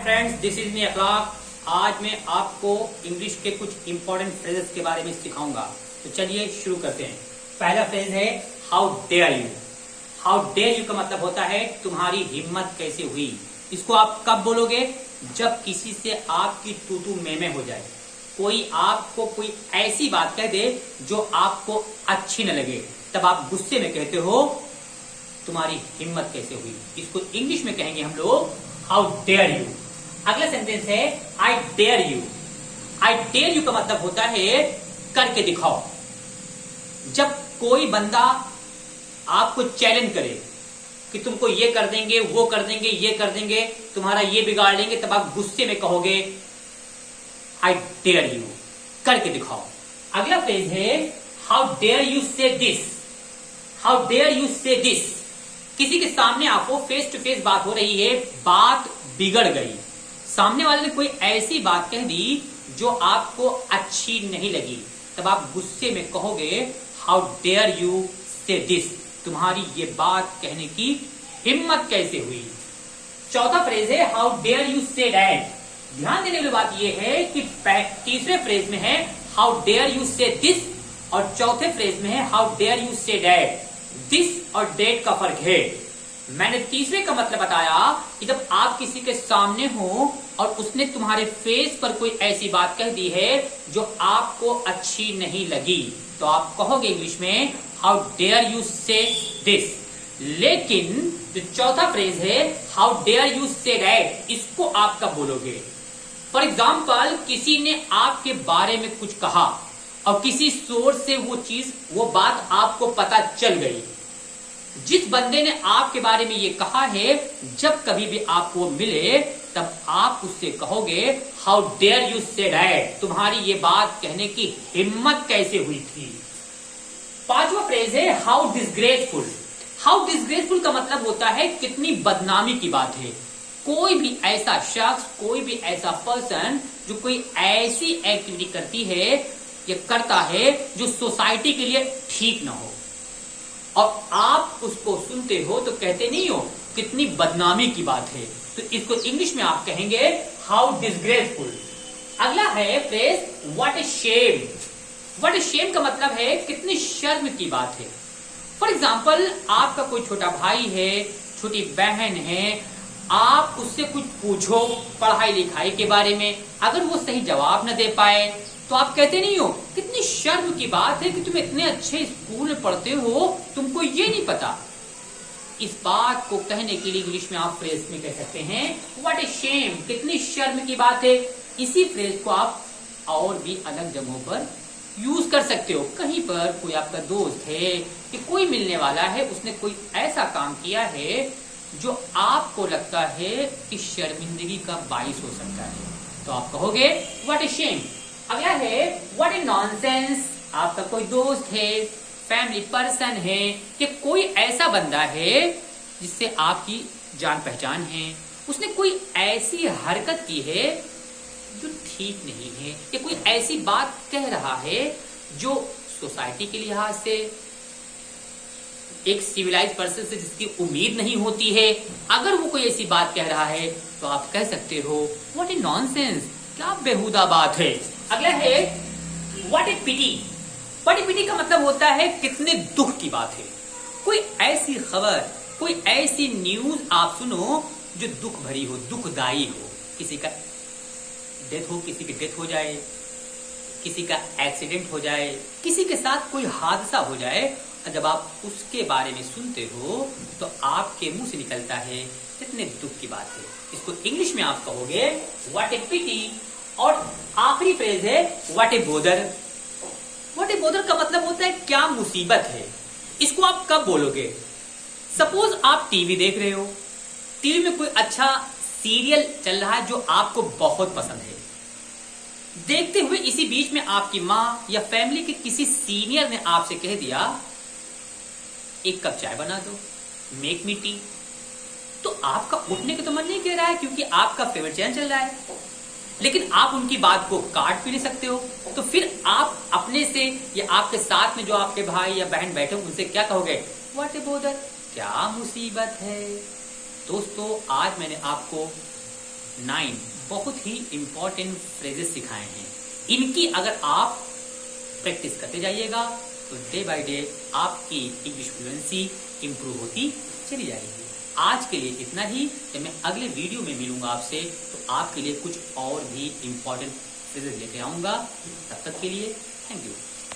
Friends, this is me अखलाक। आज मैं आपको इंग्लिश के कुछ इंपॉर्टेंट फ्रेजेस के बारे में सिखाऊंगा। तो चलिए शुरू करते हैं। पहला फ्रेज है how dare you. How dare you का मतलब होता है तुम्हारी हिम्मत कैसे हुई। इसको आप कब बोलोगे? जब किसी से आपकी तू मैं हो जाए, कोई आपको कोई ऐसी बात कह दे जो आपको अच्छी न लगे, तब आप गुस्से में कहते हो तुम्हारी हिम्मत कैसे हुई। इसको इंग्लिश में कहेंगे हम लोग हाउ डेयर यू। अगला सेंटेंस है I dare you. I dare you का मतलब होता है करके दिखाओ। जब कोई बंदा आपको चैलेंज करे कि तुमको ये कर देंगे, वो कर देंगे, ये कर देंगे, तुम्हारा ये बिगाड़ देंगे, तब आप गुस्से में कहोगे आई डेयर यू, करके दिखाओ। अगला फ्रेज है how dare you say this. How dare you say this. किसी के सामने आपको फेस टू फेस बात हो रही है, बात बिगड़ गई, सामने वाले ने कोई ऐसी बात कह दी जो आपको अच्छी नहीं लगी, तब आप गुस्से में कहोगे how dare you say this, तुम्हारी ये बात कहने की हिम्मत कैसे हुई। चौथा फ्रेज है how dare you say that. ध्यान देने वाली बात यह है कि तीसरे फ्रेज में है how dare you say this और चौथे फ्रेज में है how dare you say that. This और डेट का फर्क है। मैंने तीसरे का मतलब बताया कि जब आप किसी के सामने हो और उसने तुम्हारे फेस पर कोई ऐसी बात कह दी है जो आपको अच्छी नहीं लगी, तो आप कहोगे इंग्लिश में how dare you say this. लेकिन जो चौथा फ्रेज है how dare you say that, इसको आप कब बोलोगे? फॉर एग्जाम्पल, किसी ने आपके बारे में कुछ कहा और किसी सोर्स से वो बात आपको पता चल गई। जिस बंदे ने आपके बारे में ये कहा है, जब कभी भी आपको मिले तब आप उससे कहोगे how dare you say that, तुम्हारी ये बात कहने की हिम्मत कैसे हुई थी। पांचवा फ्रेज है हाउ डिसग्रेसफुल। हाउ डिसग्रेसफुल का मतलब होता है कितनी बदनामी की बात है। कोई भी ऐसा शख्स, कोई भी ऐसा पर्सन जो कोई ऐसी एक्टिविटी करती है या करता है जो सोसाइटी के लिए ठीक ना हो, और आप उसको सुनते हो तो कहते नहीं हो कितनी बदनामी की बात है, तो इसको इंग्लिश में आप कहेंगे हाउ डिसग्रेसफुल। अगला है phrase what a shame. What a shame का मतलब है कितनी शर्म की बात है। फॉर एग्जाम्पल, आपका कोई छोटा भाई है, छोटी बहन है, आप उससे कुछ पूछो पढ़ाई लिखाई के बारे में, अगर वो सही जवाब न दे पाए तो आप कहते नहीं हो कितनी शर्म की बात है कि तुम इतने अच्छे स्कूल में पढ़ते हो, तुमको ये नहीं पता। इस बात को कहने के लिए इंग्लिश में आप फ्रेज में कह सकते हैं व्हाट ए शेम, कितनी शर्म की बात है। इसी फ्रेज को आप और भी अलग जगहों पर यूज कर सकते हो। कहीं पर कोई आपका दोस्त है कि कोई मिलने वाला है, उसने कोई ऐसा काम किया है जो आपको लगता है कि शर्मिंदगी का बाइस हो सकता है, तो आप कहोगे व्हाट ए शेम। अगला है व्हाट ए नॉनसेंस। आपका कोई दोस्त है, फैमिली पर्सन है, कि कोई ऐसा बंदा है जिससे आपकी जान पहचान है, उसने कोई ऐसी हरकत की है जो ठीक नहीं है, या कोई ऐसी बात कह रहा है जो सोसाइटी के लिहाज से, एक सिविलाइज पर्सन से जिसकी उम्मीद नहीं होती है, अगर वो कोई ऐसी बात कह रहा है तो आप कह सकते हो व्हाट ए नॉनसेंस, क्या बेहुदा बात है। अगला है व्हाट ए पिटी। व्हाट ए पिटी का मतलब होता है कितने दुख की बात है। कोई ऐसी खबर, कोई ऐसी न्यूज आप सुनो जो दुख भरी हो, दुखदायी हो, किसी का डेथ हो, किसी की डेथ हो जाए, किसी का एक्सीडेंट हो जाए, किसी के साथ कोई हादसा हो जाए, और जब आप उसके बारे में सुनते हो तो आपके मुंह से निकलता है कितने दुख की बात है। इसको इंग्लिश में आप कहोगे व्हाट ए पिटी। और आखिरी फ्रेज है what A bother. What A bother का मतलब होता है क्या मुसीबत है। इसको आप कब बोलोगे? सपोज आप टीवी देख रहे हो, टीवी में कोई अच्छा सीरियल चल रहा है जो आपको बहुत पसंद है, देखते हुए इसी बीच में आपकी माँ या फैमिली के किसी सीनियर ने आपसे कह दिया एक कप चाय बना दो, मेक मी टी, तो आपका उठने का तो मन नहीं कह रहा है क्योंकि आपका फेवरेट चैनल चल रहा है, लेकिन आप उनकी बात को काट भी नहीं सकते हो, तो फिर आप अपने से या आपके साथ में जो आपके भाई या बहन बैठे हो उनसे क्या कहोगे? व्हाट ए बोदर, क्या मुसीबत है। दोस्तों, आज मैंने आपको 9 बहुत ही इंपॉर्टेंट फ्रेजेस सिखाए हैं। इनकी अगर आप प्रैक्टिस करते जाइएगा तो डे बाय डे आपकी इंग्लिश फ्लुएंसी इंप्रूव होती चली जाएगी। आज के लिए इतना ही। जब मैं अगले वीडियो में मिलूंगा आपसे तो आपके लिए कुछ और भी इंपॉर्टेंट फ्रेजेस लेके आऊंगा। तब तक के लिए थैंक यू।